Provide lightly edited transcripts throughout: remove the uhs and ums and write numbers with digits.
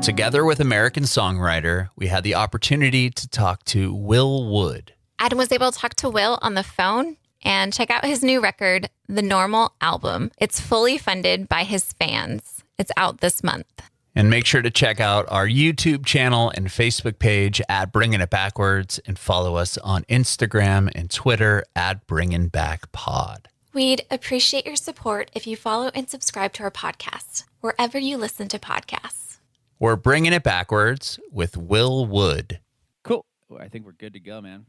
Together with American songwriter, we had the opportunity to talk to Will Wood. Adam was able to talk to Will on the phone and check out his new record, The Normal Album. It's fully funded by his fans. It's out this month. And make sure to check out our YouTube channel and Facebook page at Bringing It Backwards, and follow us on Instagram and Twitter at Bringing Back Pod. We'd appreciate your support if you follow and subscribe to our podcast, wherever you listen to podcasts. We're Bringing It Backwards with Will Wood. Cool. Well, I think we're good to go, man.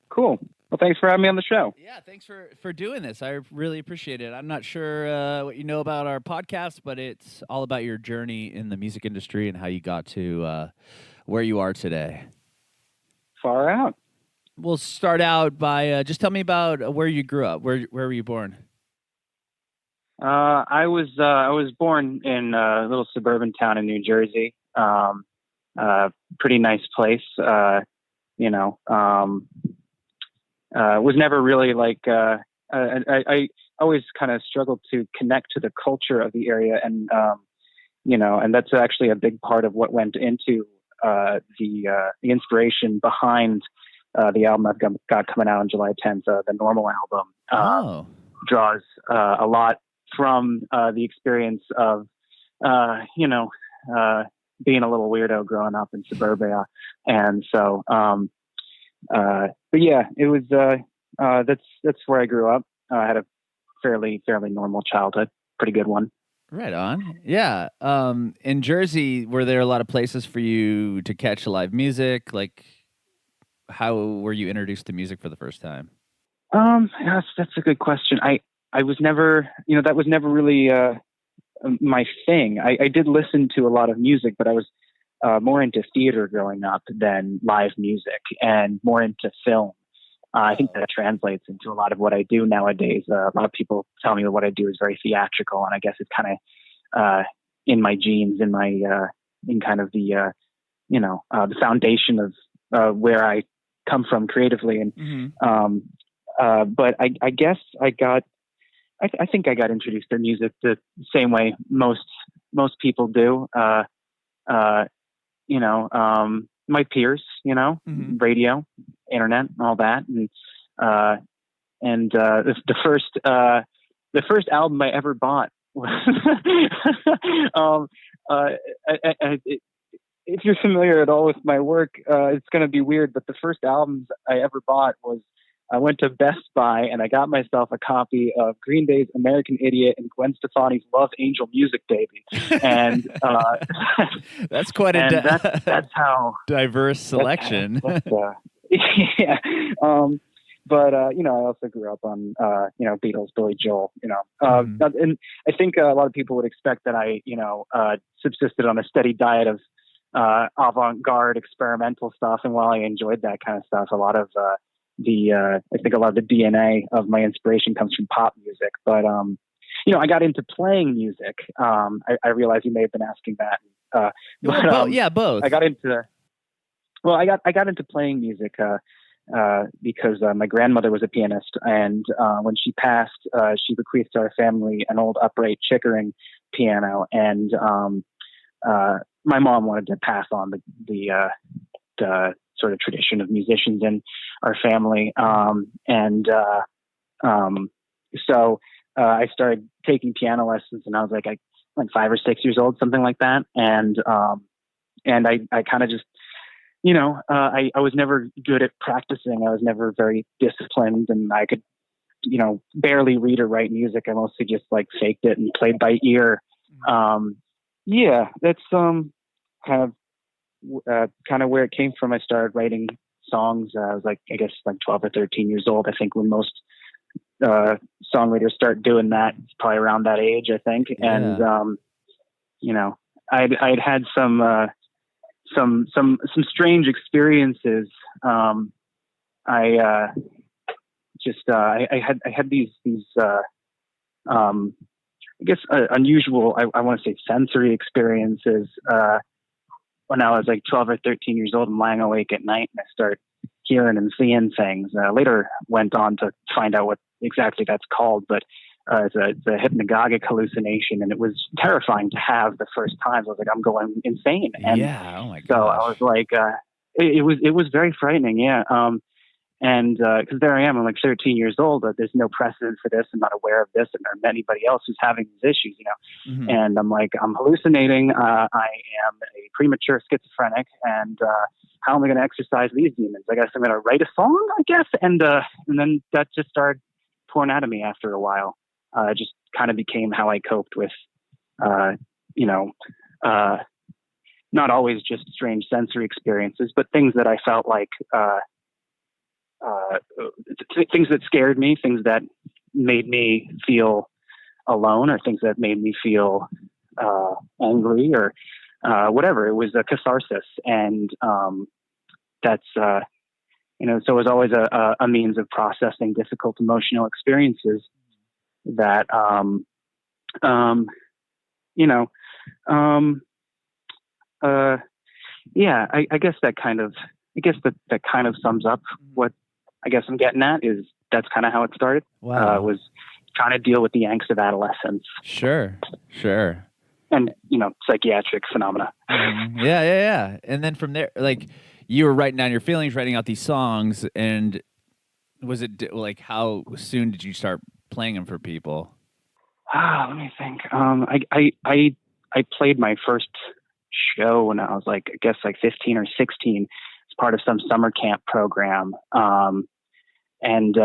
Cool. Well, thanks for having me on the show. Yeah, thanks for doing this. I really appreciate it. I'm not sure what you know about our podcast, but it's all about your journey in the music industry and how you got to where you are today. Far out. We'll start out by just tell me about where you grew up. Where were you born? I was born in a little suburban town in New Jersey. Pretty nice place. Was never really like. I always kind of struggled to connect to the culture of the area, and and that's actually a big part of what went into the inspiration behind the album I've got coming out on July 10th. The Normal album draws a lot from the experience of being a little weirdo growing up in suburbia, and so. But yeah, it was, that's where I grew up. I had a fairly normal childhood, pretty good one. Right on. Yeah. In Jersey, were there a lot of places for you to catch live music? Like, how were you introduced to music for the first time? That's a good question. I was never, that was never really, my thing. I did listen to a lot of music, but I was, more into theater growing up than live music, and more into film. I think that translates into a lot of what I do nowadays. A lot of people tell me that what I do is very theatrical, and I guess it's kind of in my genes, in kind of the the foundation of where I come from creatively. And but I guess I think I got introduced to music the same way most people do. My peers, radio, internet, all that. And the first album I ever bought was, if you're familiar at all with my work, it's going to be weird, but the first albums I ever bought was, I went to Best Buy and I got myself a copy of Green Day's American Idiot and Gwen Stefani's Love Angel Music Baby. And that's quite that's how diverse selection. Yeah. But I also grew up on Beatles, Billy Joel, and I think a lot of people would expect that I subsisted on a steady diet of avant-garde experimental stuff. And while I enjoyed that kind of stuff, a lot of I think a lot of the DNA of my inspiration comes from pop music, but I got into playing music. I realize you may have been asking that. Both. I got into playing music because my grandmother was a pianist, and when she passed, she bequeathed to our family an old upright Chickering piano, and my mom wanted to pass on the sort of tradition of musicians in our family. So I started taking piano lessons, and I was like 5 or 6 years old, something like that. And I kind of just, I was never good at practicing. I was never very disciplined, and I could, barely read or write music. I mostly just faked it and played by ear. That's kind of where it came from. I started writing songs. I was 12 or 13 years old. I think when most songwriters start doing that, it's probably around that age, I think. Yeah. And I'd had some strange experiences. I had these unusual, I want to say sensory experiences when I was 12 or 13 years old and lying awake at night, and I started hearing and seeing things. Later went on to find out what exactly that's called, but it's a hypnagogic hallucination, and it was terrifying to have the first times. I was like, I'm going insane. And yeah. Oh my gosh. so I was like, it was very frightening. Yeah. And because there I am, I'm like 13 years old. There's no precedent for this. I'm not aware of this, and there anybody else who's having these issues, Mm-hmm. And I'm like, I'm hallucinating. I am a premature schizophrenic, and how am I going to exercise these demons? I guess I'm going to write a song, I guess, and then that just started pouring out of me after a while. It just kind of became how I coped with, not always just strange sensory experiences, but things that I felt like. Things that scared me, things that made me feel alone, or things that made me feel angry, or whatever. It was a catharsis, and that's so it was always a means of processing difficult emotional experiences. That I guess that kind of sums up what I guess I'm getting at. Is that's kind of how it started. Wow. Was trying to deal with the angst of adolescence. Sure. And, psychiatric phenomena. Mm-hmm. Yeah. And then from there, like, you were writing down your feelings, writing out these songs, and was it like, how soon did you start playing them for people? Let me think. I played my first show when I was like, I guess like 15 or 16 as part of some summer camp program. And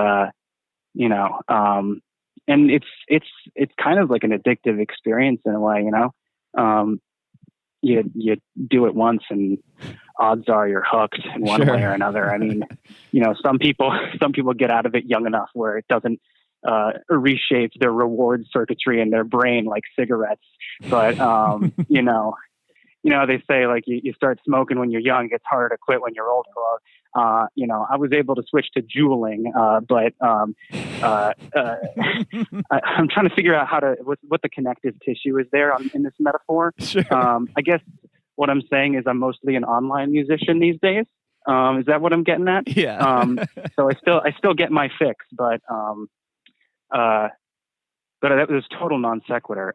it's kind of like an addictive experience in a way, you do it once and odds are you're hooked in one way or another. I mean, some people get out of it young enough where it doesn't reshape their reward circuitry in their brain like cigarettes. But, they say like you start smoking when you're young, it's harder to quit when you're older. I was able to switch to juuling, but I'm trying to figure out what the connective tissue is there in this metaphor. Sure. I guess what I'm saying is I'm mostly an online musician these days. Is that what I'm getting at? Yeah. So I still get my fix, but that was total non sequitur.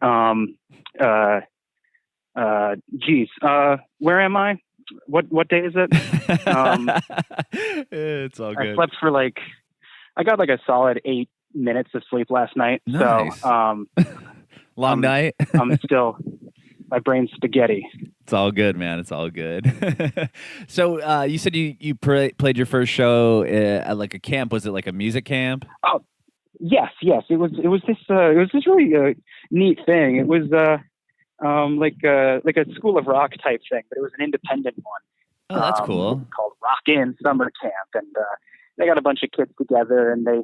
Where am I? What day is it? It's all good. I slept for I got like a solid 8 minutes of sleep last night. Nice. So, long night. I'm still, my brain's spaghetti. It's all good, man. It's all good. So, you said you played your first show at like a camp. Was it like a music camp? Oh, yes. It was this really neat thing. It was like a School of Rock type thing, but it was an independent one. Oh, that's cool. Called Rock In Summer Camp, and they got a bunch of kids together, and they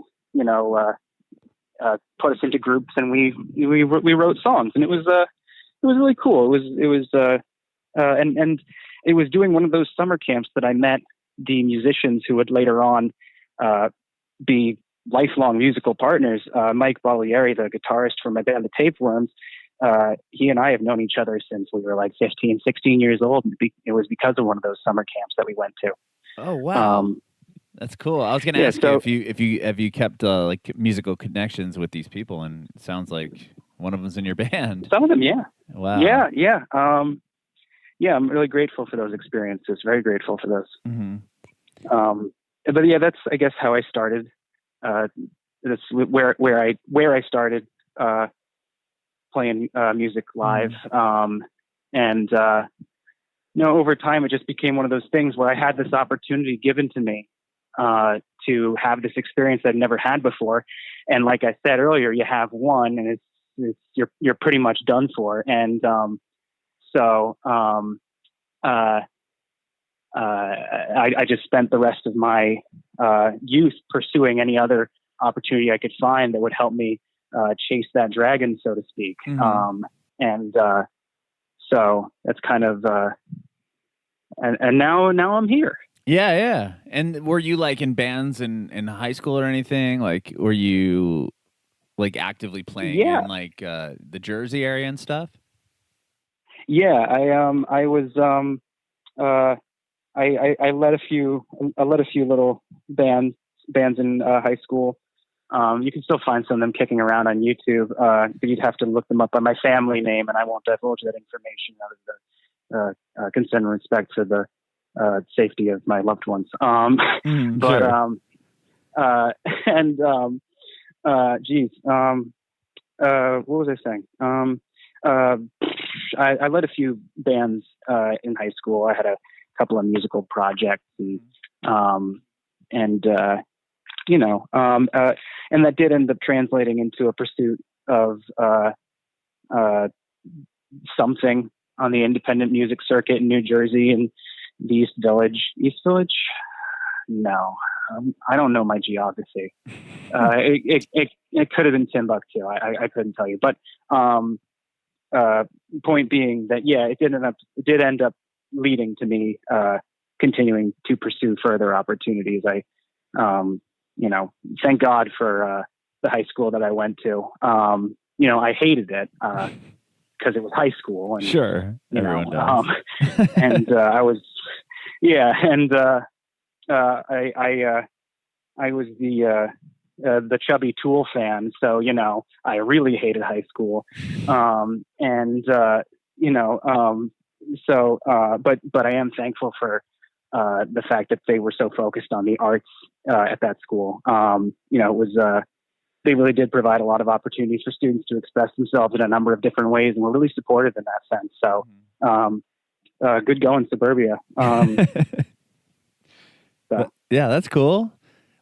put us into groups, and we wrote songs, and it was really cool. It was and it was doing one of those summer camps that I met the musicians who would later on be lifelong musical partners. Mike Bottiglieri, the guitarist for my band, the Tapeworms, he and I have known each other since we were like 15, 16 years old. It was because of one of those summer camps that we went to. Oh, wow. That's cool. I was going to ask you if you kept like musical connections with these people, and it sounds like one of them's in your band. Some of them, yeah. Wow. Yeah. I'm really grateful for those experiences. Very grateful for those. Mm-hmm. But yeah, that's I guess how I started. That's where I started playing music live. And over time, it just became one of those things where I had this opportunity given to me to have this experience that I'd never had before. And like I said earlier, you have one, and you're pretty much done for. And I just spent the rest of my youth pursuing any other opportunity I could find that would help me chase that dragon, so to speak. Mm-hmm. So that's kind of and now I'm here. Yeah. And were you like in bands in high school or anything? Like, were you like actively playing in like the Jersey area and stuff? Yeah, I was I led a few little bands in high school. You can still find some of them kicking around on YouTube, but you'd have to look them up by my family name, and I won't divulge that information out of the concern and respect for the safety of my loved ones. But sure. What was I saying? I led a few bands in high school. I had a couple of musical projects, and that did end up translating into a pursuit of something on the independent music circuit in New Jersey and the East Village. East Village? No, I don't know my geography. It could have been Timbuktu. I couldn't tell you. But point being that it did end up leading to me continuing to pursue further opportunities. Thank God for the high school that I went to. I hated it because it was high school, and Sure, everyone does. and I was, I was the chubby Tool fan, so I really hated high school, but I am thankful for the fact that they were so focused on the arts at that school. It was they really did provide a lot of opportunities for students to express themselves in a number of different ways, and were really supportive in that sense. So, good going, Suburbia. Yeah, that's cool.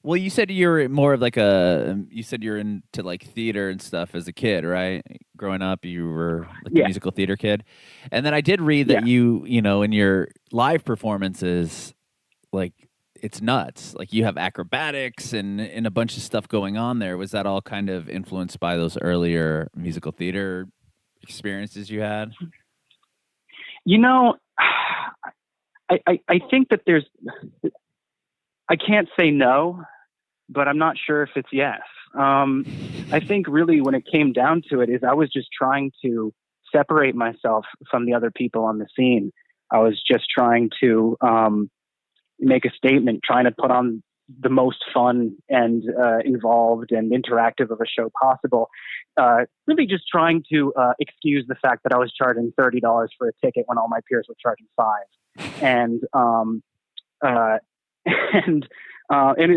Well, you said you're more of you said you're into like theater and stuff as a kid, right? Growing up, you were like a musical theater kid. And then I did read that you in your live performances, like it's nuts. Like you have acrobatics and a bunch of stuff going on there. Was that all kind of influenced by those earlier musical theater experiences you had? I think that I can't say no, but I'm not sure if it's yes. I think really when it came down to it is I was just trying to separate myself from the other people on the scene. I was just trying to make a statement, trying to put on the most fun and involved and interactive of a show possible. Really just trying to excuse the fact that I was charging $30 for a ticket when all my peers were charging $5. And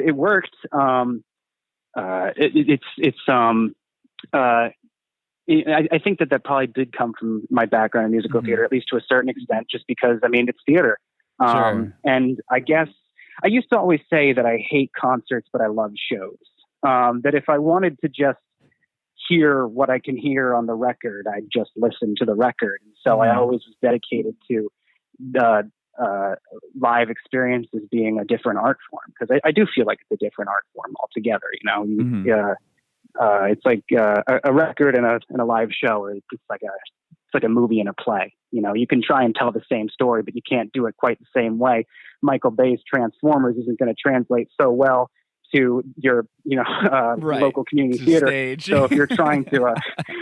it worked. I think that probably did come from my background in musical theater, at least to a certain extent, just because, it's theater. Sure. And I guess I used to always say that I hate concerts, but I love shows. That if I wanted to just hear what I can hear on the record, I'd just listen to the record. And so I always was dedicated to the live experiences being a different art form, because I do feel like it's a different art form altogether. It's like a record and a live show. It's like a movie and a play. You can try and tell the same story, but you can't do it quite the same way. Michael Bay's Transformers isn't going to translate so well to your local community theater. Stage. So if you're trying to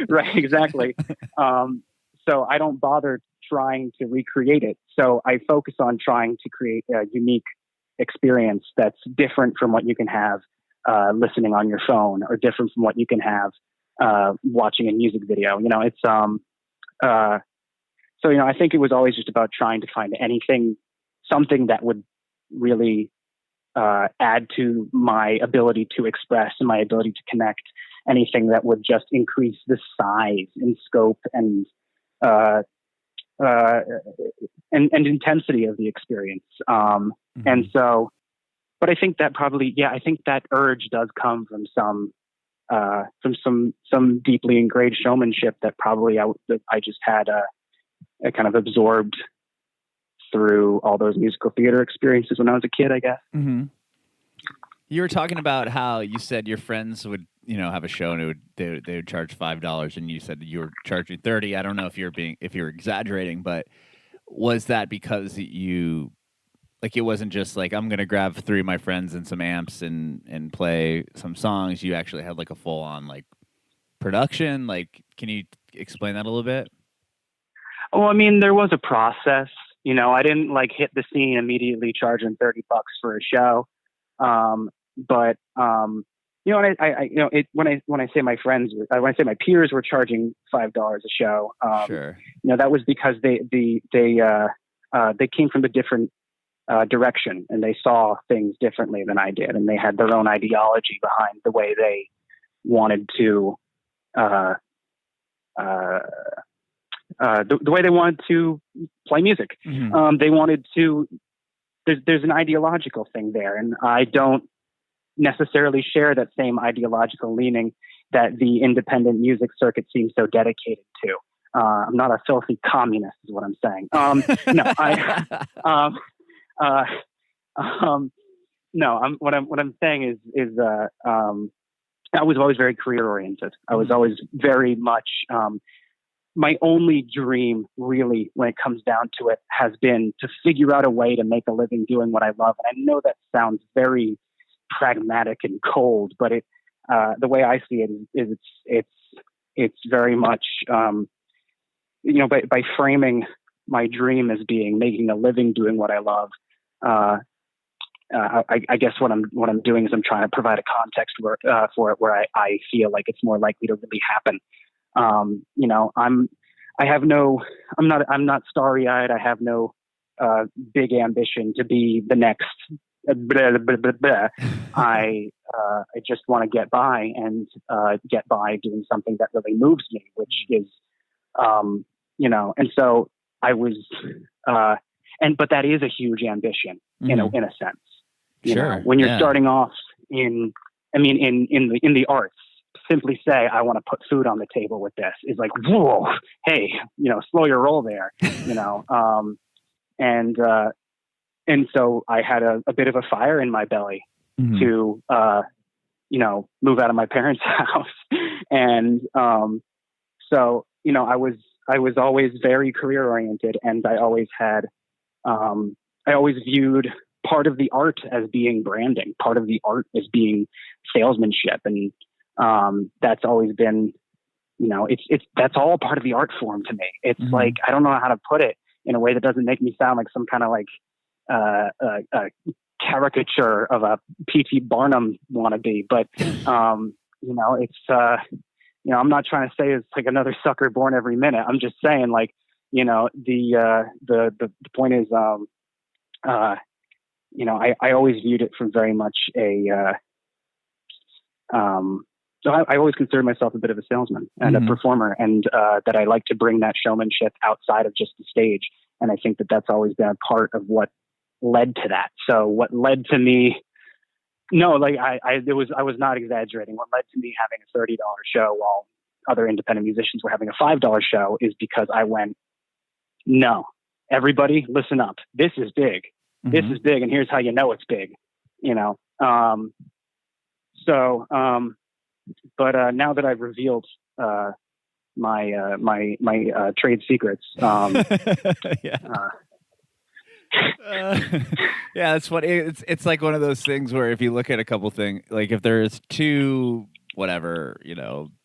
right, exactly. So I don't bother trying to recreate it. So I focus on trying to create a unique experience that's different from what you can have listening on your phone, or different from what you can have watching a music video. I think it was always just about trying to find something that would really add to my ability to express and my ability to connect, anything that would just increase the size and scope and intensity of the experience. And so, but I think that probably, I think that urge does come from some deeply ingrained showmanship that probably I just had a kind of absorbed through all those musical theater experiences when I was a kid, I guess. Mm-hmm. You were talking about how you said your friends would, have a show and they would charge $5, and you said you were charging $30. I don't know if you're exaggerating, but was that because it wasn't just like, I'm going to grab 3 of my friends and some amps and play some songs? You actually had like a full on production. Can you explain that a little bit? Well, there was a process. I didn't hit the scene immediately charging $30 for a show. But You know, and when I say my friends, when I say my peers were charging $5 a show, Sure. you know, that was because they came from a different direction, and they saw things differently than I did, and they had their own ideology behind the way they wanted to the way they wanted to play music. Mm-hmm. They wanted to. There's an ideological thing there, and I don't necessarily share that same ideological leaning that the independent music circuit seems so dedicated to. I'm not a filthy communist, is what I'm saying. What I'm saying is I was always very career oriented. I was always very much, my only dream really, when it comes down to it, has been to figure out a way to make a living doing what I love. And I know that sounds very pragmatic and cold, but the way I see it is it's very much, by framing my dream as being making a living doing what I love. I guess what I'm doing is I'm trying to provide a context for it where I feel like it's more likely to really happen. I'm not starry eyed. I have no big ambition to be the next. I just want to get by and get by doing something that really moves me, which is, and so I was, but that is a huge ambition in a sense. You know, when you're starting off in the arts, simply say, I want to put food on the table with this is like, whoa, hey, slow your roll there, and so I had a bit of a fire in my belly to, move out of my parents' house. And so, I was always very career oriented, and I always had, I always viewed part of the art as being branding, part of the art as being salesmanship. And that's always been, that's all part of the art form to me. It's like, I don't know how to put it in a way that doesn't make me sound like some kind of like a caricature of a P.T. Barnum wannabe, but it's I'm not trying to say it's like another sucker born every minute. I'm just saying, like, the point is, I always viewed it from very much so I always considered myself a bit of a salesman and a performer, and that I like to bring that showmanship outside of just the stage. And I think that that's always been a part of what led to that. So what led to me, I was not exaggerating. What led to me having a $30 show while other independent musicians were having a $5 show is because I went, no, everybody listen up. This is big. This is big. And here's how you know it's big, but now that I've revealed my trade secrets, it's funny. It's like one of those things where if you look at a couple things, like if there's two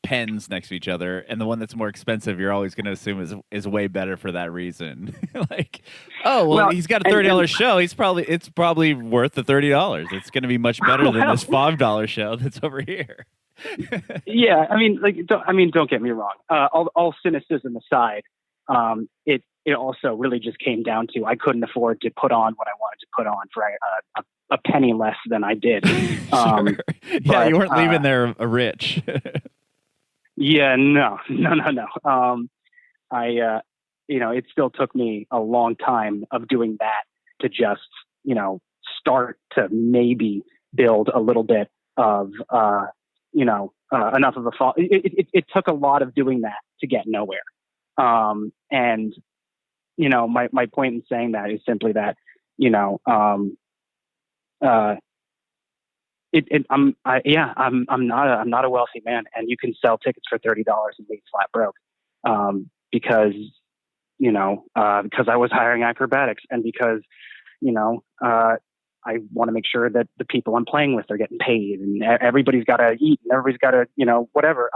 pens next to each other, and the one that's more expensive, you're always going to assume is way better for that reason. Like, well, he's got a $30 show. It's probably worth the $30. It's going to be much better than this $5 show that's over here. Yeah, don't get me wrong. All cynicism aside, it also really just came down to I couldn't afford to put on what I wanted to put on for a penny less than I did. Sure. But, you weren't leaving there rich. Yeah, no. It still took me a long time of doing that to just, start to maybe build a little bit of, enough of a fall. It took a lot of doing that to get nowhere. And, my point in saying that is simply that, I'm not a wealthy man, and you can sell tickets for $30 and leave flat broke, because I was hiring acrobatics, and because I want to make sure that the people I'm playing with are getting paid, and everybody's got to eat, and everybody's got to whatever.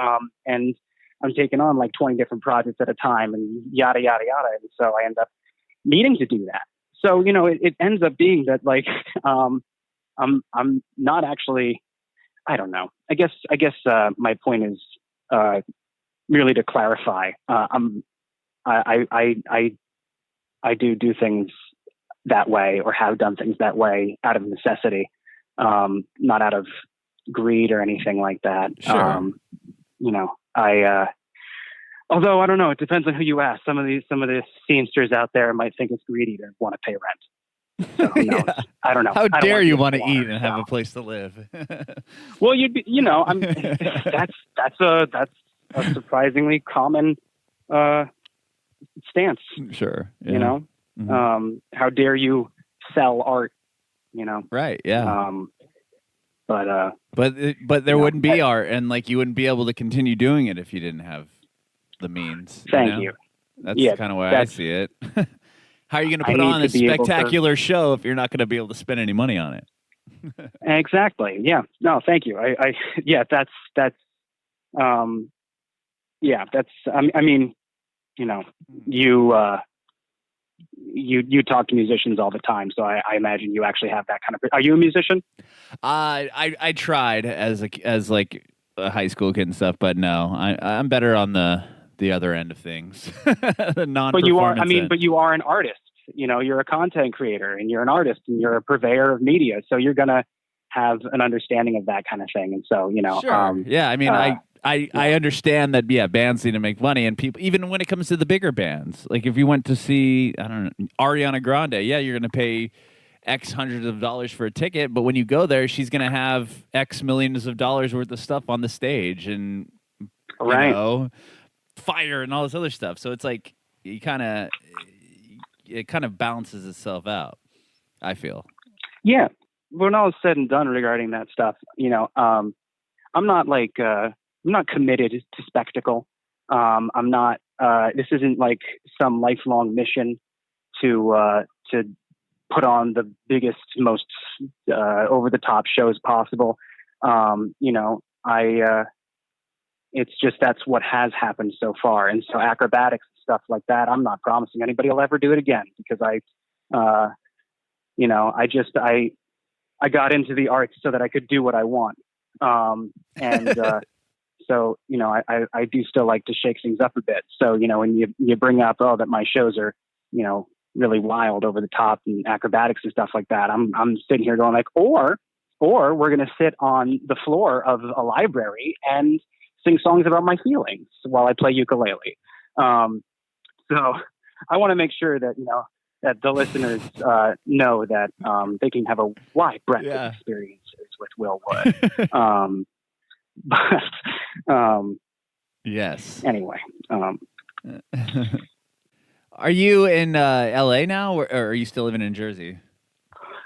And I'm taking on like 20 different projects at a time, and yada yada yada, and so I end up needing to do that. So it ends up being that like I'm not actually. I don't know. I guess my point is merely to clarify. I do things that way, or have done things that way out of necessity, not out of greed or anything like that. Sure. Although I don't know, it depends on who you ask. Some of the scenesters out there might think it's greedy to want to pay rent. So who knows? Yeah. I don't know. How dare you want to water, eat and have a place to live? Well, that's a surprisingly common stance. Sure. Yeah. Mm-hmm. How dare you sell art? Right. Yeah. But there wouldn't be art, and like you wouldn't be able to continue doing it if you didn't have the means. Thank you. That's kind of why I see it. How are you going to put on a spectacular show if you're not going to be able to spend any money on it? Exactly. Yeah. No, thank you. You talk to musicians all the time, so I imagine you actually have that kind of. Are you a musician? I tried as a high school kid and stuff, but no, I'm better on the other end of things. The non-performance. But you are an artist. You're a content creator, and you're an artist, and you're a purveyor of media, so you're gonna have an understanding of that kind of thing. And so, Sure. I understand that. Yeah, bands need to make money, and people, even when it comes to the bigger bands, like if you went to see, I don't know, Ariana Grande, yeah, you're going to pay X hundreds of dollars for a ticket, but when you go there, she's going to have X millions of dollars worth of stuff on the stage, and fire and all this other stuff. So it's like it kind of balances itself out, I feel. Yeah. When all is said and done regarding that stuff, I'm not committed to spectacle. I'm not. This isn't like some lifelong mission to put on the biggest, most over the top shows possible. It's just that's what has happened so far. And so acrobatics and stuff like that, I'm not promising anybody will ever do it again, because I got into the arts so that I could do what I want. So, I do still like to shake things up a bit. So, when you bring up, that my shows are, really wild, over the top, and acrobatics and stuff like that, I'm sitting here going like, or we're going to sit on the floor of a library and sing songs about my feelings while I play ukulele. So I want to make sure that, that the listeners know that they can have a wide breadth of experiences with Will Wood. Yes. Anyway. Are you in LA now, or are you still living in Jersey?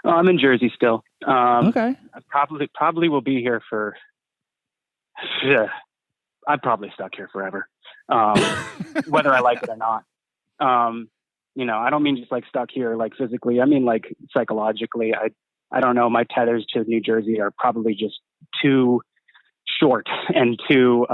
I'm in Jersey still. Okay. I probably will be here for. I'm probably stuck here forever, whether I like it or not. I don't mean just like stuck here, like physically. I mean like psychologically. I don't know. My tethers to New Jersey are probably just too short and too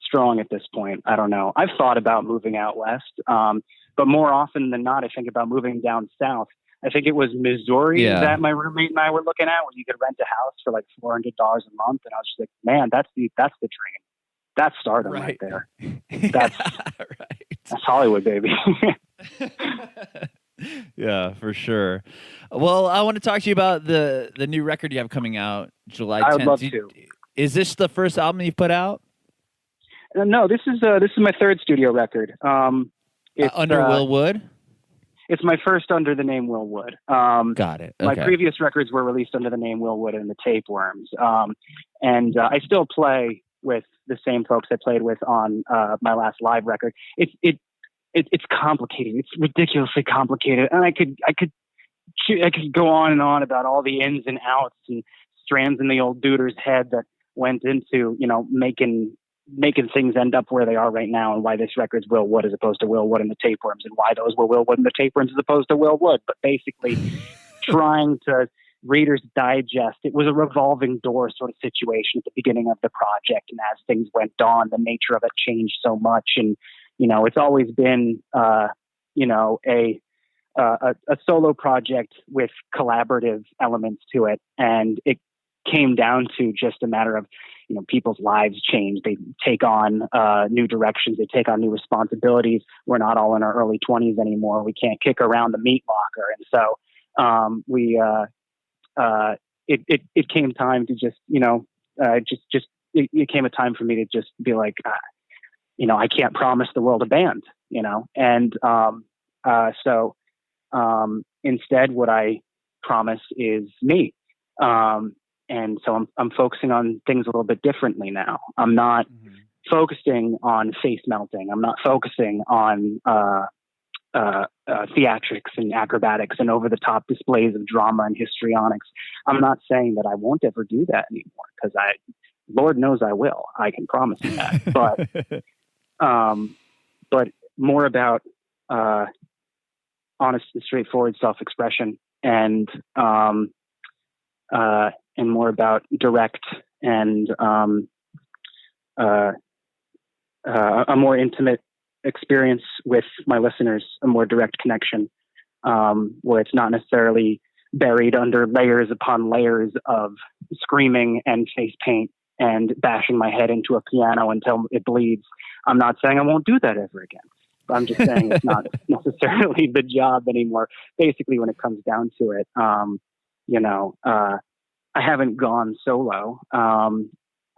strong at this point. I don't know. I've thought about moving out west, but more often than not, I think about moving down south. I think it was Missouri that my roommate and I were looking at, where you could rent a house for like $400 a month, and I was just like, man, that's the dream. That's stardom right there. That's That's Hollywood, baby. Yeah, for sure. Well, I want to talk to you about the new record you have coming out July 10th. I would love to. Is this the first album you've put out? No, this is my third studio record. It's, under Will Wood? It's my first under the name Will Wood. Got it. Okay. My previous records were released under the name Will Wood and the Tapeworms. And I still play with the same folks I played with on my last live record. It's complicated. It's ridiculously complicated, and I could go on and on about all the ins and outs and strands in the old duder's head that went into making things end up where they are right now, and why this record's Will Wood as opposed to Will Wood and the Tapeworms, and why those were Will Wood and the Tapeworms as opposed to Will Wood. But basically, trying to Reader's Digest, it was a revolving door sort of situation at the beginning of the project, and as things went on, the nature of it changed so much, and it's always been a solo project with collaborative elements to it, and it came down to just a matter of, people's lives change. They take on new directions. They take on new responsibilities. We're not all in our early 20s anymore. We can't kick around the meat locker. And so it came time to just, it came a time for me to just be like, I can't promise the world a band, and so instead what I promise is me. And so I'm focusing on things a little bit differently now. I'm not focusing on face melting. I'm not focusing on theatrics and acrobatics and over the top displays of drama and histrionics. I'm not saying that I won't ever do that anymore, because Lord knows I will. I can promise you that. But more about honest and straightforward self-expression, and more about direct and a more intimate experience with my listeners, a more direct connection, where it's not necessarily buried under layers upon layers of screaming and face paint and bashing my head into a piano until it bleeds. I'm not saying I won't do that ever again. I'm just saying it's not necessarily the job anymore. Basically, when it comes down to it, I haven't gone solo.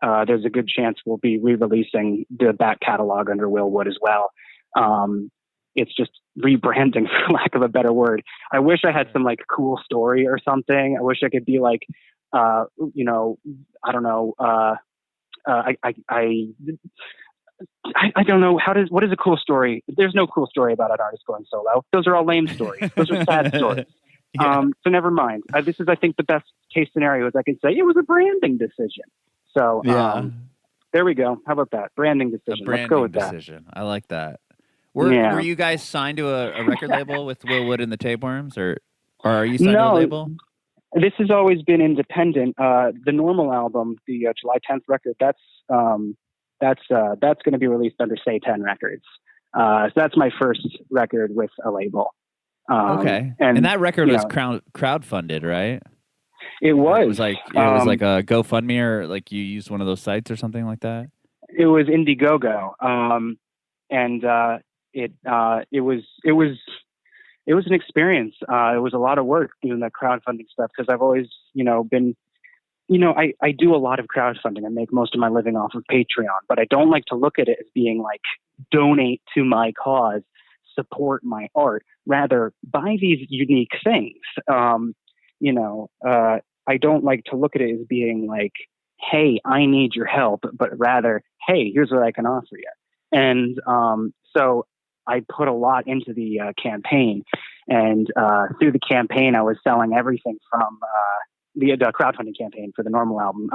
There's a good chance we'll be re-releasing the back catalog under Real Wood as well. It's just rebranding, for lack of a better word. I wish I had some cool story or something. I wish I could be I don't know. I don't know what is a cool story? There's no cool story about an artist going solo. Those are all lame stories. Those are sad stories. Yeah. So never mind. This is, I think, the best case scenario is I can say it was a branding decision. So there we go. How about that? Branding decision. Let's go with decision. That. I like that. Were you guys signed to a record label with Real Wood and the Tapeworms, or are you signed to a label? This has always been independent. The normal album, the July 10th record, that's going to be released under Say 10 Records. So that's my first record with a label. Okay, and that record was crowdfunded, right? It was. It was like a GoFundMe, or you used one of those sites or something like that. It was Indiegogo, and it was an experience. It was a lot of work doing that crowdfunding stuff, because I've always been. I do a lot of crowdfunding. I make most of my living off of Patreon, but I don't like to look at it as being donate to my cause, support my art. Rather, buy these unique things. I don't like to look at it as being hey, I need your help, but rather, hey, here's what I can offer you. And so I put a lot into the campaign, and through the campaign, I was selling everything from the crowdfunding campaign for the normal album.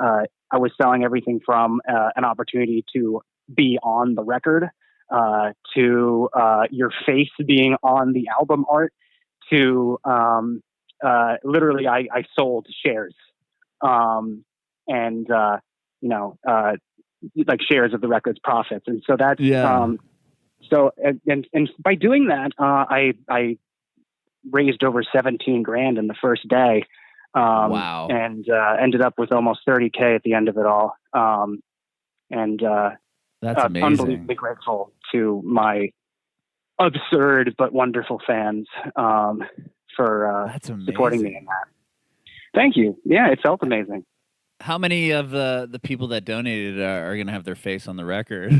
I was selling everything from an opportunity to be on the record, to your face being on the album art, to literally I sold shares, and shares of the record's profits. And so that's so and by doing that, I raised over $17,000 in the first day. Wow. And ended up with almost $30,000 at the end of it all. That's amazing. Unbelievably grateful to my absurd but wonderful fans for supporting me in that. Thank you. Yeah, it felt amazing. How many of the people that donated are going to have their face on the record?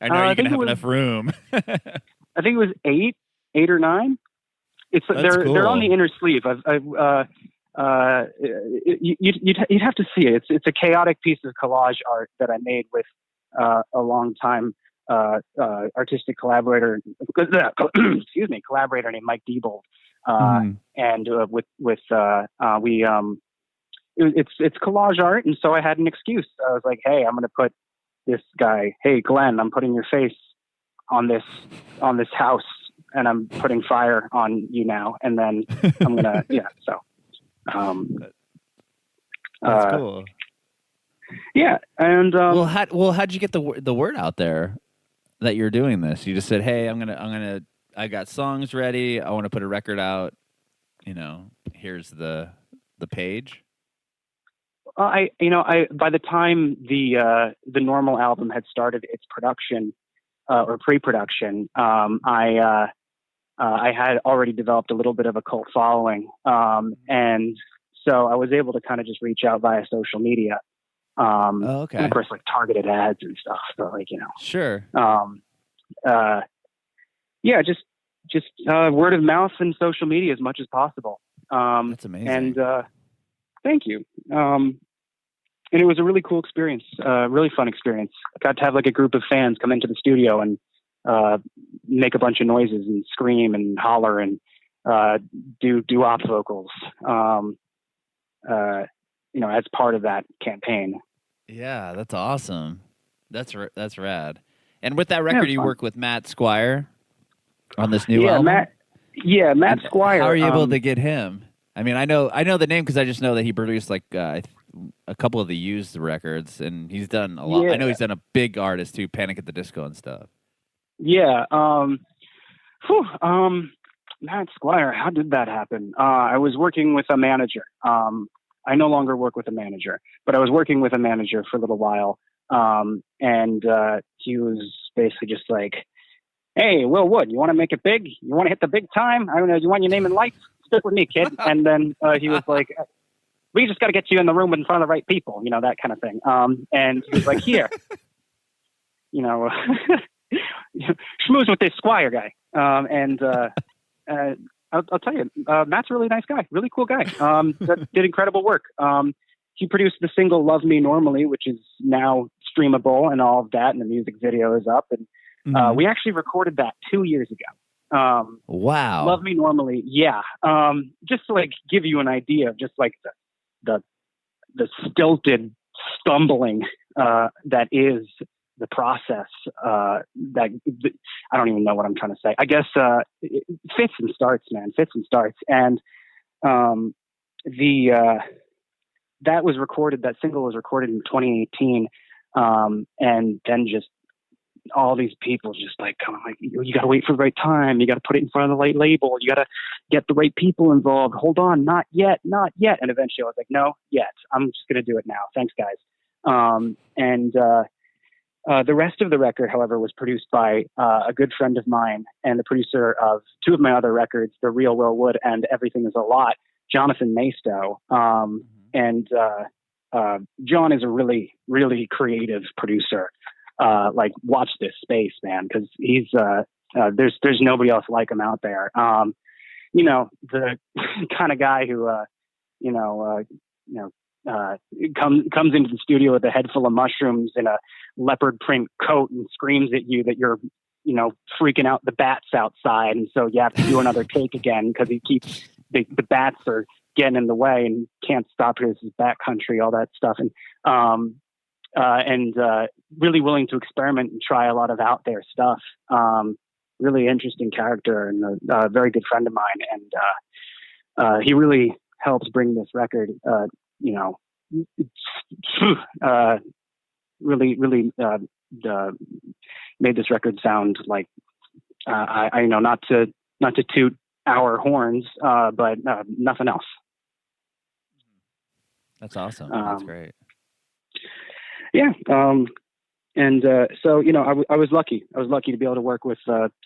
I know you're going to have enough room. I think it was eight or nine. They're cool. on the inner sleeve. You'd have to see it. It's a chaotic piece of collage art that I made with a long time artistic collaborator, collaborator named Mike Diebold, and it's collage art, and so I had an excuse. I was like, hey, I'm going to put this guy. Hey, Glenn, I'm putting your face on this house, and I'm putting fire on you now, and then I'm gonna So. That's cool. Yeah, and how'd you get the word out there that you're doing this? You just said, "Hey, I got songs ready. I want to put a record out. Here's the page." By the time the normal album had started its production or pre-production, I had already developed a little bit of a cult following, and so I was able to kind of just reach out via social media. Okay. And of course, like targeted ads and stuff. So Sure. Just word of mouth and social media as much as possible. That's amazing. And thank you. And it was a really cool experience, really fun experience. I got to have like a group of fans come into the studio and make a bunch of noises and scream and holler and do doo-wop vocals, as part of that campaign. Yeah, that's awesome. That's rad. And with that record, you work with Matt Squire on this new album? Matt Squire. How are you able to get him? I mean, I know the name because I just know that he produced like a couple of the used records, and he's done a lot. Yeah. I know he's done a big artist too, Panic at the Disco and stuff. Yeah. Matt Squire, how did that happen? I was working with a manager. I no longer work with a manager, but I was working with a manager for a little while. And he was basically just like, "Hey, Will Wood, you want to make it big? You want to hit the big time? I don't know. You want your name in lights? Stick with me, kid." And then he was like, "We just got to get you in the room in front of the right people," that kind of thing. And he was like, "Here, schmooze with this Squire guy." I'll tell you, Matt's a really nice guy, really cool guy. That did incredible work. He produced the single "Love Me Normally," which is now streamable and all of that, and the music video is up. And we actually recorded that 2 years ago. Wow. "Love Me Normally," yeah. Just to like give you an idea of just like the stilted stumbling that is the process. That I don't even know what I'm trying to say. I guess fits and starts, man. Fits and starts. And that was recorded. That single was recorded in 2018, and then just all these people just like kind of like, you got to wait for the right time. You got to put it in front of the right label. You got to get the right people involved. Hold on, not yet, not yet. And eventually, I was like, no, yet. I'm just gonna do it now. Thanks, guys. The rest of the record, however, was produced by a good friend of mine and the producer of two of my other records, The Real Woodwood and Everything Is a Lot, Jonathan Maisto. And John is a really, really creative producer. Like, watch this space, man, because he's there's nobody else like him out there. The kind of guy who comes into the studio with a head full of mushrooms and a leopard print coat and screams at you that you're freaking out the bats outside, and so you have to do another take again because he keeps the bats are getting in the way and can't stop because it's backcountry, all that stuff, and really willing to experiment and try a lot of out there stuff. Really interesting character and a very good friend of mine, and he really helps bring this record really made this record sound like I know not to toot our horns, but nothing else. That's awesome. That's great. Yeah. So I was lucky. I was lucky to be able to work with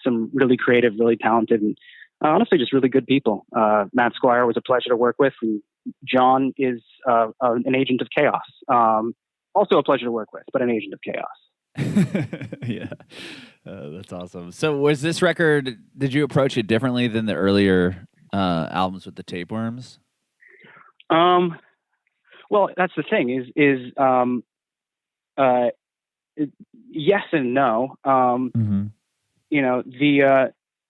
some really creative, really talented, and honestly just really good people. Matt Squire was a pleasure to work with, and John is an agent of chaos. Also a pleasure to work with, but an agent of chaos. Yeah, that's awesome. So was this record, did you approach it differently than the earlier albums with the Tapeworms? Well, that's the thing is yes and no.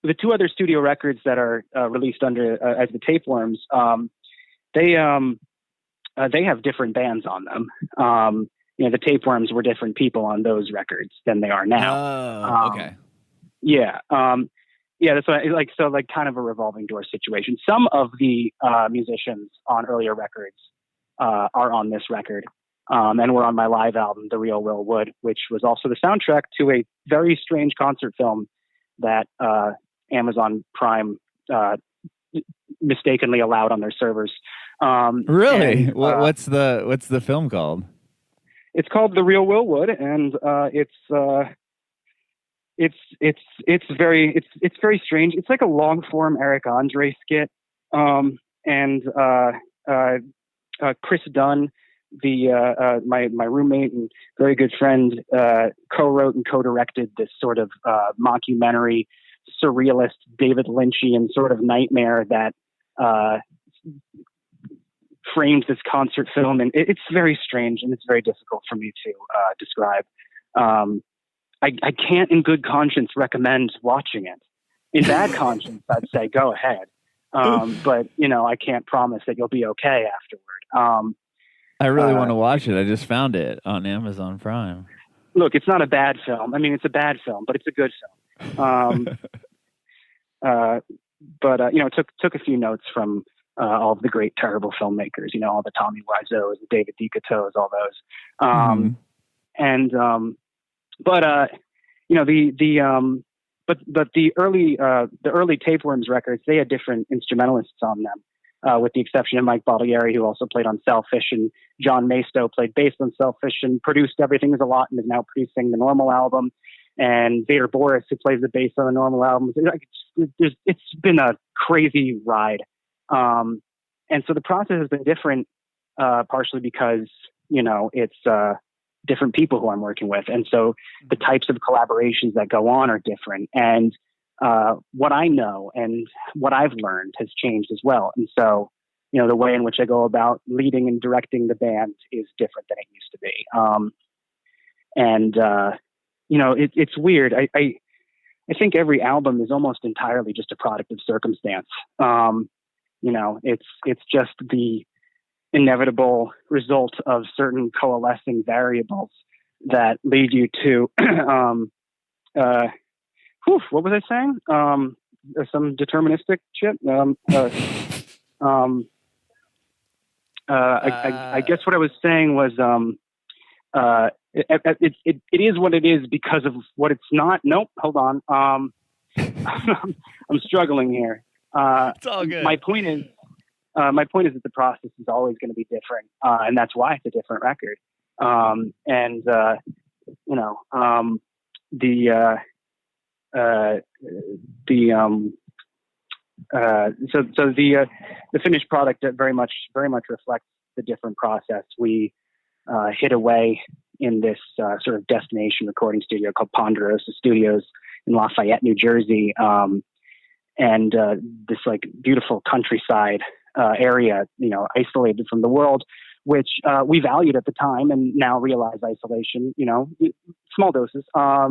The two other studio records that are released under as the Tapeworms, they have different bands on them. The Tapeworms were different people on those records than they are now. Oh, okay. Yeah. That's what, kind of a revolving door situation. Some of the musicians on earlier records are on this record, and were on my live album, The Real Woodwood, which was also the soundtrack to a very strange concert film that Amazon Prime mistakenly allowed on their servers Really? And, What's the film called? it's called The Real Woodwood, and it's very strange. It's like a long form Eric Andre skit, and Chris Dunn, my roommate and very good friend, co-wrote and co-directed this sort of mockumentary, surrealist, David Lynchian sort of nightmare that frames this concert film, and it's very strange and it's very difficult for me to describe. I can't, in good conscience, recommend watching it. In bad conscience, I'd say go ahead, but I can't promise that you'll be okay afterward. I really want to watch it. I just found it on Amazon Prime. Look, it's not a bad film. I mean, it's a bad film, but it's a good film. Took a few notes from all of the great terrible filmmakers. All the Tommy Wiseaus, David DeCoteaus, all those. The early Tapeworms records, they had different instrumentalists on them, with the exception of Mike Bottiglieri, who also played on Selfish, and John Maisto played bass on Selfish and produced Everything Is a Lot and is now producing the Normal album. And Vater Boris, who plays the bass on the Normal album. It's been a crazy ride. And so the process has been different, partially because, it's different people who I'm working with. And so the types of collaborations that go on are different. And what I know and what I've learned has changed as well. And so, the way in which I go about leading and directing the band is different than it used to be. It's weird. I think every album is almost entirely just a product of circumstance. It's just the inevitable result of certain coalescing variables that lead you to, what was I saying? Some deterministic shit. I guess what I was saying was, it is what it is because of what it's not. Nope. Hold on. I'm struggling here. It's all good. My point is that the process is always going to be different, and that's why it's a different record. The finished product very much reflects the different process. We hid away in this sort of destination recording studio called Ponderosa Studios in Lafayette, New Jersey, and this like beautiful countryside area, isolated from the world, which we valued at the time and now realize isolation, small doses. I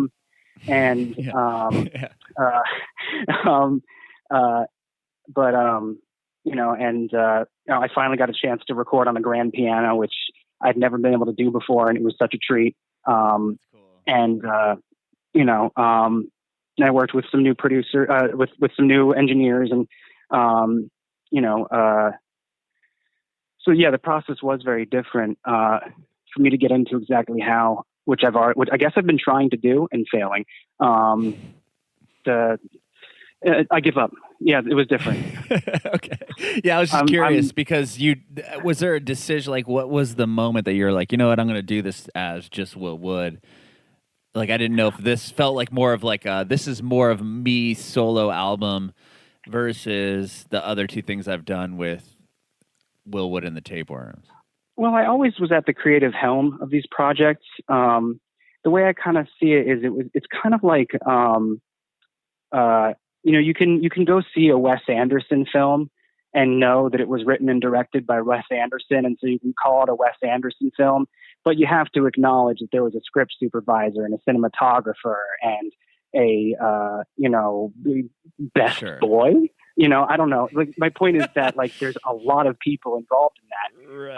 finally got a chance to record on a grand piano, which I'd never been able to do before, and it was such a treat. Cool. And I worked with some new with some new engineers, and so yeah, the process was very different for me to get into exactly how, which I guess I've been trying to do and failing. I give up. Yeah, it was different. Okay. Yeah, I was just curious because was there a decision, like what was the moment that you're like, you know what, I'm going to do this as just Will Wood? Like, I didn't know if this felt like more of like this is more of me solo album versus the other two things I've done with Will Wood and the Tapeworms. Well, I always was at the creative helm of these projects. The way I kind of see it is it's kind of like, you can go see a Wes Anderson film and know that it was written and directed by Wes Anderson, and so you can call it a Wes Anderson film, but you have to acknowledge that there was a script supervisor and a cinematographer and a best Sure. boy. I don't know. Like, my point is that like there's a lot of people involved in that. Right.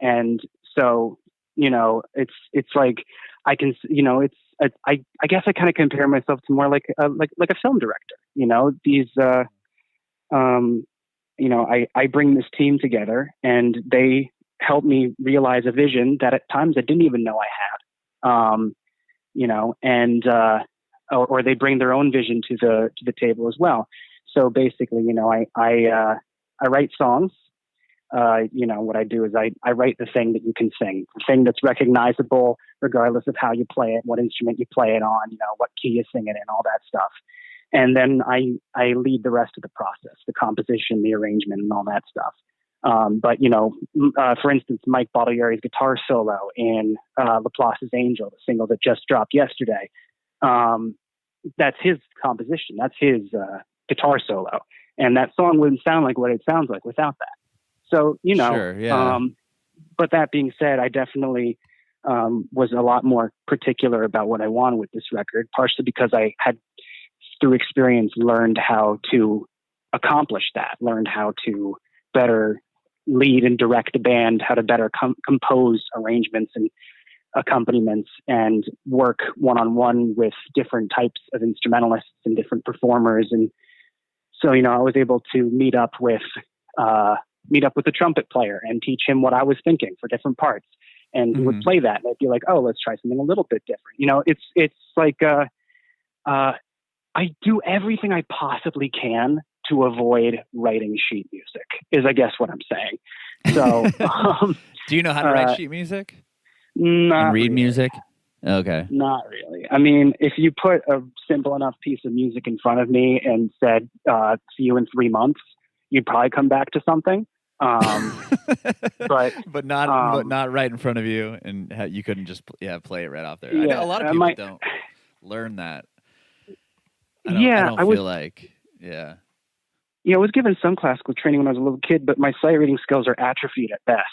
And so it's like I can I guess I kind of compare myself to more like a film director. These I bring this team together and they help me realize a vision that at times I didn't even know I had. Or they bring their own vision to the table as well. So basically, I write songs what I do is I write the thing that you can sing, the thing that's recognizable regardless of how you play it, what instrument you play it on, what key you sing it in, all that stuff. And then I lead the rest of the process, the composition, the arrangement, and all that stuff. But for instance, Mike Bottiglieri's guitar solo in Laplace's Angel, the single that just dropped yesterday, that's his composition. That's his guitar solo. And that song wouldn't sound like what it sounds like without that. So, Sure, yeah. But that being said, I definitely was a lot more particular about what I wanted with this record, partially because I had, through experience, learned how to accomplish that, learned how to better lead and direct a band, how to better compose arrangements and accompaniments and work one-on-one with different types of instrumentalists and different performers. And so, I was able to meet up with the trumpet player and teach him what I was thinking for different parts. And he would play that and I'd be like, oh, let's try something a little bit different. It's like, I do everything I possibly can to avoid writing sheet music is, I guess, what I'm saying. So, do you know how to write sheet music? Not and read really. Music? Okay. Not really. I mean, if you put a simple enough piece of music in front of me and said, see you in 3 months, you'd probably come back to something. But not right in front of you, and you couldn't just play it right off there. I know a lot of people don't learn that. I was given some classical training when I was a little kid, but my sight reading skills are atrophied at best.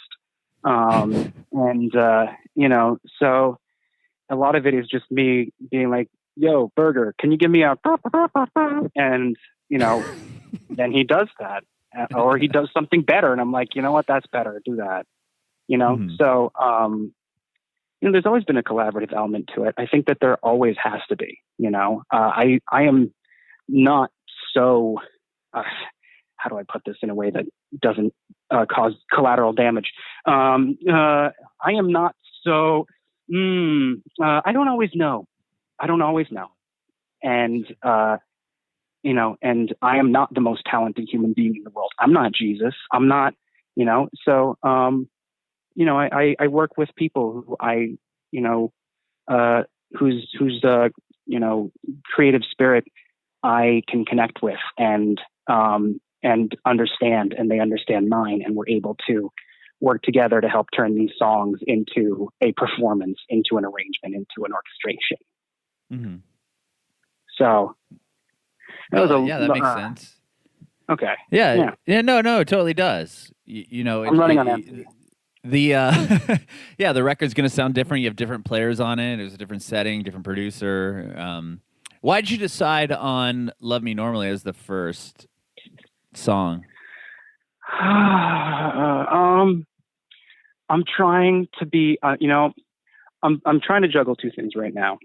So a lot of it is just me being like, yo, Berger, can you give me a, and, then he does that, or he does something better. And I'm like, you know what, that's better. Do that, So, there's always been a collaborative element to it. I think that there always has to be, I am not so, how do I put this in a way that doesn't cause collateral damage? I am not so, I don't always know. And, and I am not the most talented human being in the world. I'm not Jesus. I'm not, so, I work with people who whose creative spirit I can connect with and understand, and they understand mine, and we're able to work together to help turn these songs into a performance, into an arrangement, into an orchestration. Mm-hmm. So that makes sense. Okay. Yeah. No, it totally does. I'm running on empty. The the record's going to sound different. You have different players on it. There's a different setting, different producer. Why did you decide on "Love Me Normally" as the first song? I'm trying to be, I'm trying to juggle two things right now.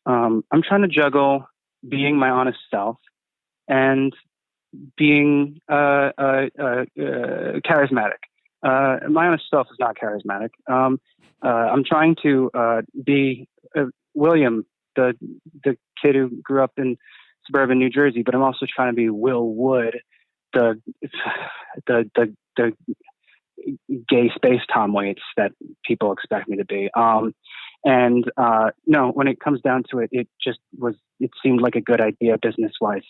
I'm trying to juggle being my honest self and being charismatic. My honest self is not charismatic. I'm trying to be William, the kid who grew up in suburban New Jersey, but I'm also trying to be Will Wood, the gay space Tom Waits that people expect me to be. No, when it comes down to it, it seemed like a good idea business wise.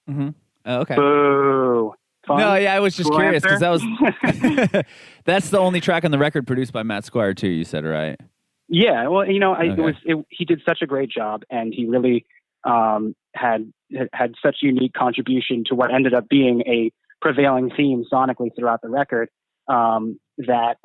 Mm-hmm. Okay. Boo. Fun? No, yeah, I was just curious because that was that's the only track on the record produced by Matt Squire too. You said, right? Yeah. Well, he did such a great job, and he really had such a unique contribution to what ended up being a prevailing theme sonically throughout the record. That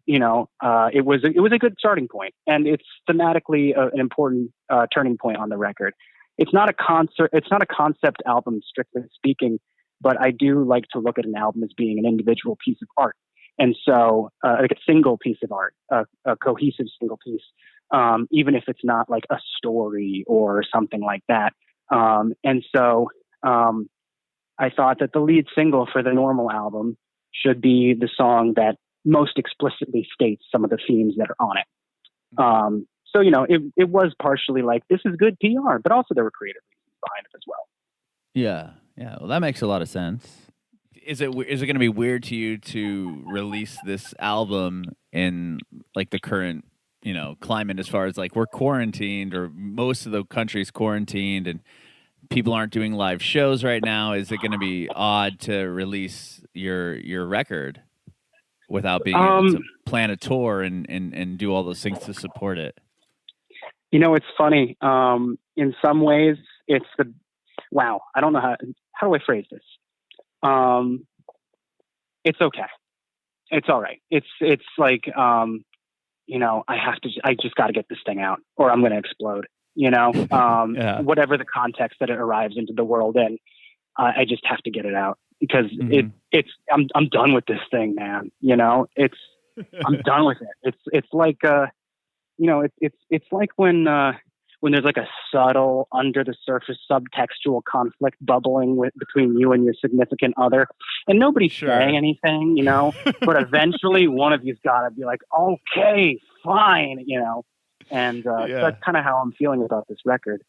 it was a good starting point, and it's thematically an important turning point on the record. It's not a concept album, strictly speaking, but I do like to look at an album as being an individual piece of art. And so, like a single piece of art, a cohesive single piece, even if it's not like a story or something like that. And so, I thought that the lead single for the Normal album should be the song that most explicitly states some of the themes that are on it. So, it was partially like, this is good PR, but also there were creative reasons behind it as well. Yeah. Well, that makes a lot of sense. Is it going to be weird to you to release this album in like the current, climate, as far as like we're quarantined, or most of the country's quarantined, and people aren't doing live shows right now? Is it going to be odd to release your record without being able to plan a tour and do all those things to support it? It's funny. In some ways, it's I don't know how do I phrase this? It's okay. It's all right. It's like, I just got to get this thing out or I'm going to explode, Yeah. Whatever the context that it arrives into the world in, I just have to get it out because I'm done with this thing, man. I'm done with it. It's like, it's like when there's like a subtle under the surface subtextual conflict bubbling between you and your significant other, and nobody's saying anything, but eventually one of you's got to be like, okay, fine, and so that's kind of how I'm feeling about this record,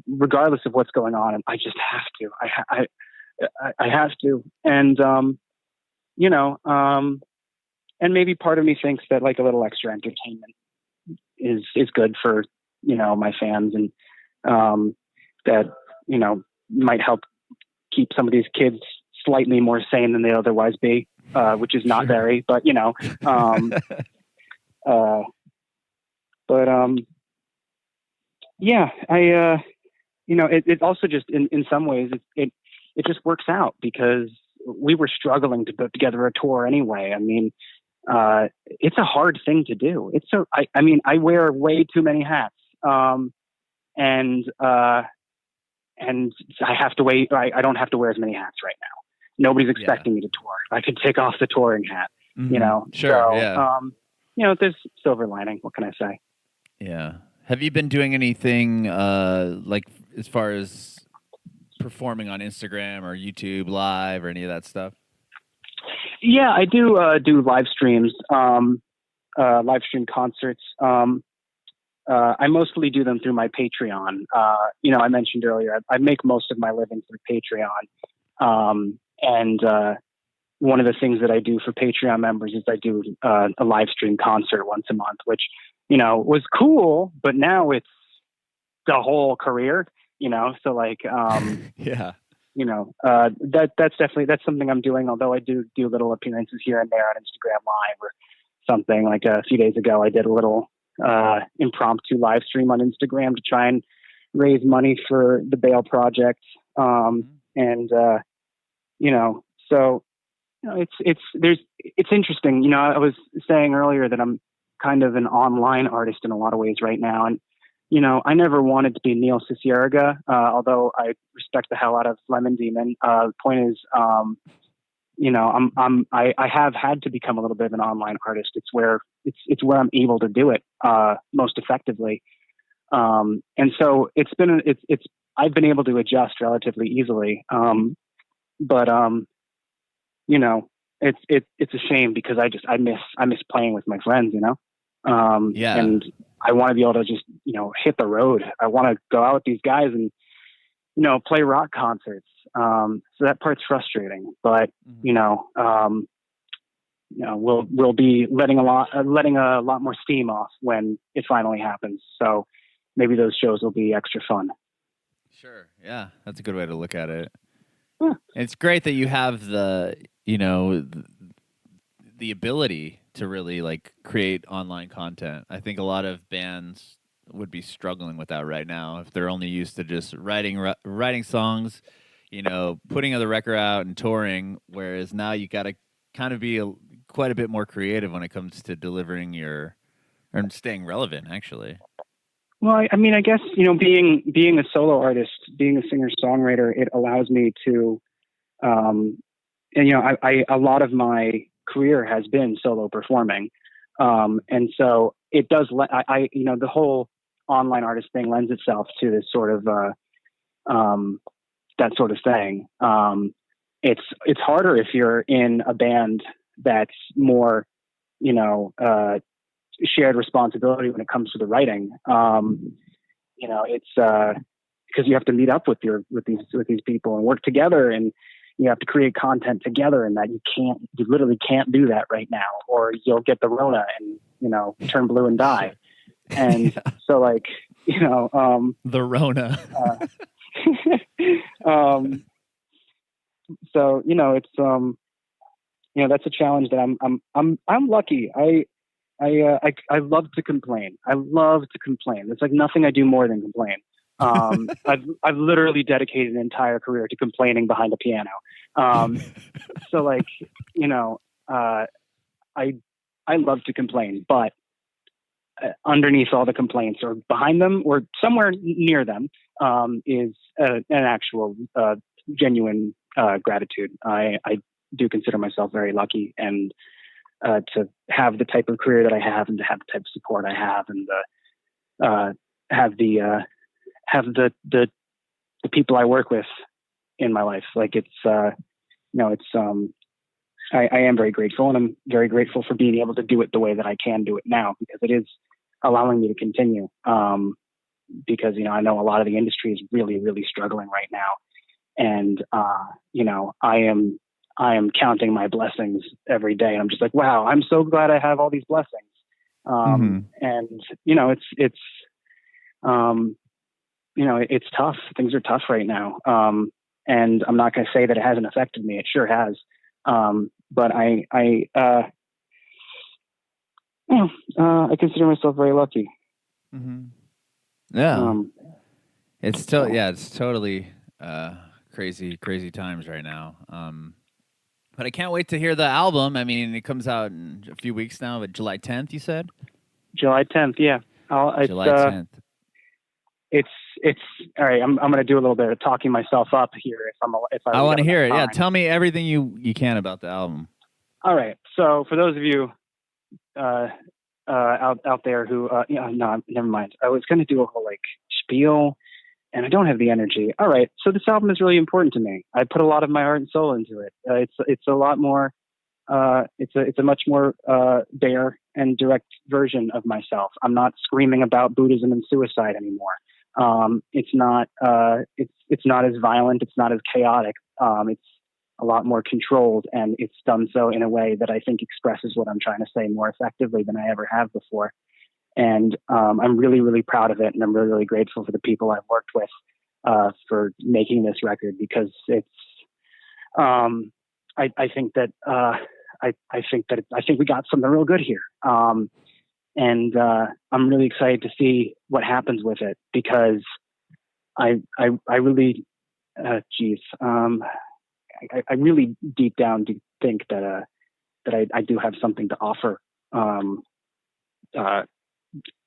regardless of what's going on, and I just have to, I have to, and and maybe part of me thinks that like a little extra entertainment is good for, my fans, and that, might help keep some of these kids slightly more sane than they otherwise be, which is not very, but, it also just in some ways it just works out because we were struggling to put together a tour anyway. I mean, it's a hard thing to do. I wear way too many hats. And I have to wait. I don't have to wear as many hats right now. Nobody's expecting me to tour. I could take off the touring hat, Sure. So, there's silver lining. What can I say? Yeah. Have you been doing anything, like as far as performing on Instagram or YouTube Live or any of that stuff? Yeah, I do live streams, live stream concerts. I mostly do them through my Patreon. I mentioned earlier, I make most of my living through Patreon. And one of the things that I do for Patreon members is I do a live stream concert once a month, which, was cool, but now it's the whole career, so like, yeah. That's something I'm doing, although I do little appearances here and there on Instagram Live or something. Like a few days ago, I did a little impromptu live stream on Instagram to try and raise money for the Bail Project. It's interesting. I was saying earlier that I'm kind of an online artist in a lot of ways right now. And, I never wanted to be Neil Cicierega, although I respect the hell out of Lemon Demon. The point is, I have had to become a little bit of an online artist. It's where I'm able to do it, most effectively. And so I've been able to adjust relatively easily. But it's a shame because I miss playing with my friends, and I want to be able to just, hit the road. I want to go out with these guys and, play rock concerts. So that part's frustrating, but, we'll be letting a lot more steam off when it finally happens. So maybe those shows will be extra fun. Sure. Yeah. That's a good way to look at it. Yeah. It's great that you have the ability to really like create online content. I think a lot of bands would be struggling with that right now if they're only used to just writing songs, putting the record out and touring, whereas now you got to kind of be quite a bit more creative when it comes to delivering and staying relevant, actually. Well, I guess, being a solo artist, being a singer-songwriter, it allows me to, a lot of my career has been solo performing. And so it does, the whole online artist thing lends itself to this sort of, that sort of thing. It's harder if you're in a band that's more, shared responsibility when it comes to the writing. because you have to meet up with these people and work together, and you have to create content together, and that you literally can't do that right now, or you'll get the Rona and, turn blue and die. And so like, the Rona. So, it's, that's a challenge that I'm lucky. I love to complain. I love to complain. There's like nothing I do more than complain. I've literally dedicated an entire career to complaining behind a piano. So like, I love to complain, but underneath all the complaints, or behind them, or somewhere near them, is an actual genuine gratitude. I do consider myself very lucky, and to have the type of career that I have, and to have the type of support I have, and have the people I work with in my life. Like it's I am very grateful, and I'm very grateful for being able to do it the way that I can do it now, because it is allowing me to continue. Because, I know a lot of the industry is really, really struggling right now. And, I am counting my blessings every day. And I'm just like, wow, I'm so glad I have all these blessings. And, it's tough. Things are tough right now. And I'm not going to say that it hasn't affected me. It sure has. But I consider myself very lucky. Mm-hmm. Yeah. It's totally crazy times right now. But I can't wait to hear the album. I mean, it comes out in a few weeks now, but July 10th, you said? July 10th, yeah. July 10th. It's all right. I'm going to do a little bit of talking myself up here. I want to hear it. Yeah, tell me everything you can about the album. All right. So for those of you out there who, no, never mind. I was going to do a whole like spiel, and I don't have the energy. All right. So this album is really important to me. I put a lot of my heart and soul into it. It's a lot more. It's a much more bare and direct version of myself. I'm not screaming about Buddhism and suicide anymore. It's not as violent. It's not as chaotic. It's a lot more controlled, and it's done so in a way that I think expresses what I'm trying to say more effectively than I ever have before. And I'm really, really proud of it, and I'm really, really grateful for the people I've worked with for making this record, because it's. I think we got something real good here. And I'm really excited to see what happens with it, because I really, I really deep down do think that I do have something to offer. I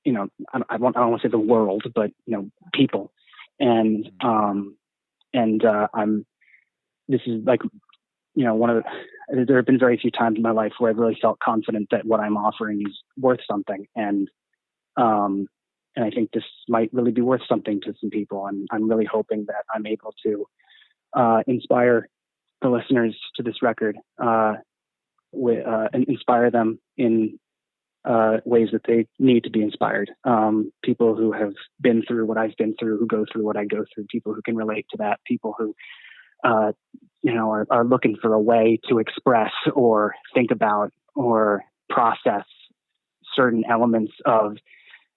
don't want to say the world, but people, and this is like, there have been very few times in my life where I've really felt confident that what I'm offering is worth something. And I think this might really be worth something to some people. And I'm really hoping that I'm able to inspire the listeners to this record, and inspire them in ways that they need to be inspired. People who have been through what I've been through, who go through what I go through, people who can relate to that, people who are looking for a way to express or think about or process certain elements of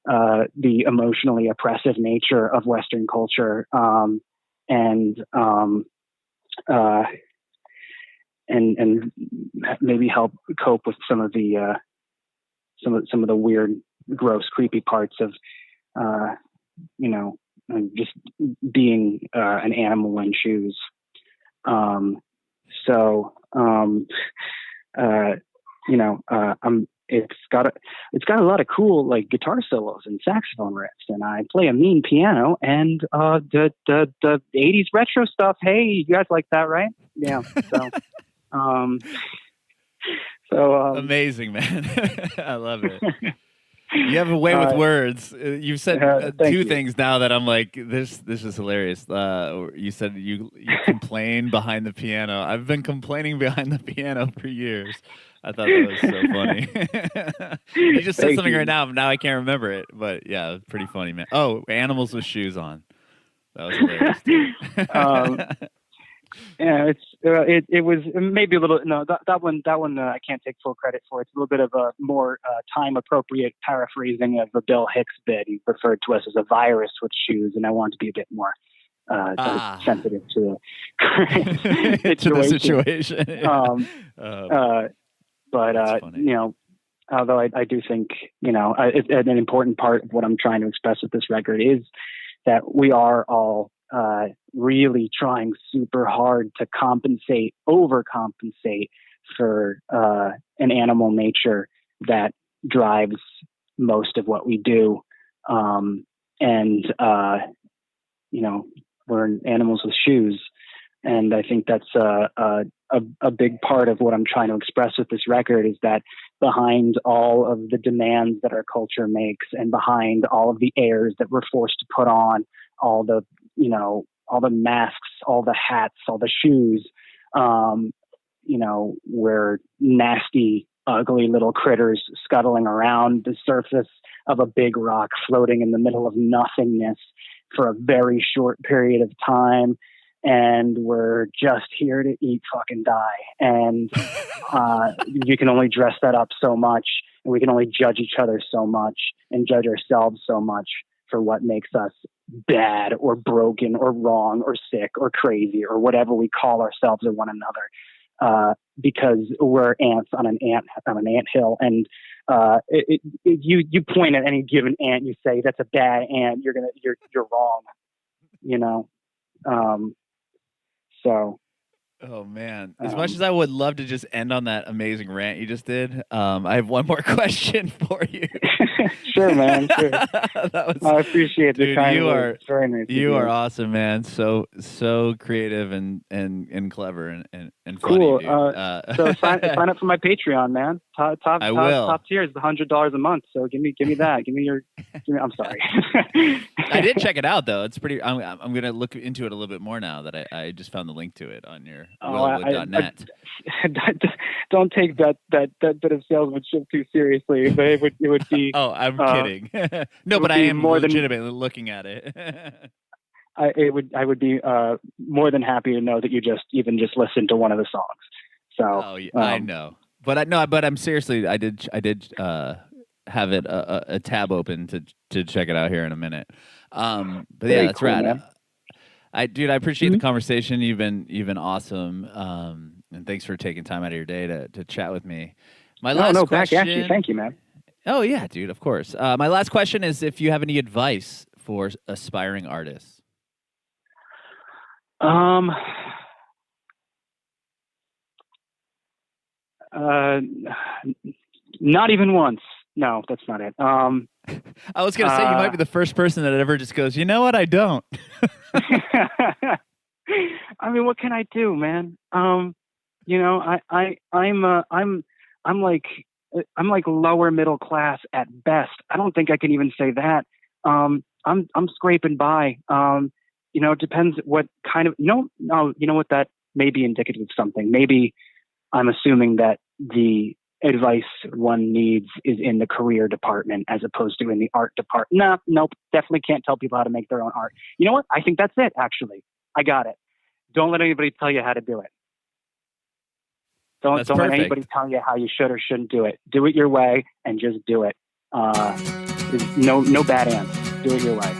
the emotionally oppressive nature of Western culture, and maybe help cope with some of the weird, gross, creepy parts of just being an animal in shoes. It's got a lot of cool like guitar solos and saxophone riffs, and I play a mean piano, and the 80s retro stuff. Hey, you guys like that, right? Yeah. So amazing, man. I love it. You have a way with words. You've said two things now that I'm like, this is hilarious. You said you complain behind the piano. I've been complaining behind the piano for years. I thought that was so funny. You just said something right now, but now I can't remember it. But yeah, it's pretty funny, man. Oh, animals with shoes on. That was hilarious. Dude. Yeah, it was maybe a little that one I can't take full credit for. It's a little bit of a more time appropriate paraphrasing of the Bill Hicks bit. He referred to us as a virus with shoes, and I wanted to be a bit more sensitive to the situation. Although I do think an important part of what I'm trying to express with this record is that we are all really trying super hard to overcompensate for an animal nature that drives most of what we do. We're animals with shoes. And I think that's a big part of what I'm trying to express with this record is that behind all of the demands that our culture makes and behind all of the airs that we're forced to put on, all the masks, all the hats, all the shoes, we're nasty, ugly little critters scuttling around the surface of a big rock floating in the middle of nothingness for a very short period of time. And we're just here to eat, fucking die. And you can only dress that up so much, and we can only judge each other so much and judge ourselves so much for what makes us bad or broken or wrong or sick or crazy or whatever we call ourselves or one another, because we're ants on an ant hill. And you point at any given ant, you say that's a bad ant. You're wrong. So. Oh man! As much as I would love to just end on that amazing rant you just did, I have one more question for you. Sure, man. Sure. I appreciate the kind words. Very nice. You are awesome, man. So creative and clever and funny. Cool. Dude. So sign up for my Patreon, man. Top tier is $100 a month. So give me that. I'm sorry. I did check it out though. It's pretty. I'm gonna look into it a little bit more now that I just found the link to it on your willwood.net. Don't take that bit of salesmanship too seriously. But it would be. Oh, I'm kidding. No, but I am more legitimately looking at it. I would be more than happy to know that you just listened to one of the songs. So I know, but I'm seriously. I did have it a tab open to check it out here in a minute. But yeah, that's cool, rad. Man. I appreciate the conversation. You've been awesome. And thanks for taking time out of your day to chat with me. My last question. Back at you. Thank you, man. Oh yeah, dude. Of course. My last question is if you have any advice for aspiring artists. Not even once. No, that's not it. I was going to say you might be the first person that ever just goes, you know what? I don't. I mean, what can I do, man? I'm like lower middle class at best. I don't think I can even say that. I'm scraping by. It depends what kind of, you know what, that may be indicative of something. Maybe I'm assuming that the advice one needs is in the career department as opposed to in the art department. Nope. Definitely can't tell people how to make their own art. You know what? I think that's it, actually. I got it. Don't let anybody tell you how to do it. Don't let anybody tell you how you should or shouldn't do it. Do it your way and just do it. No bad ends. Do it your way.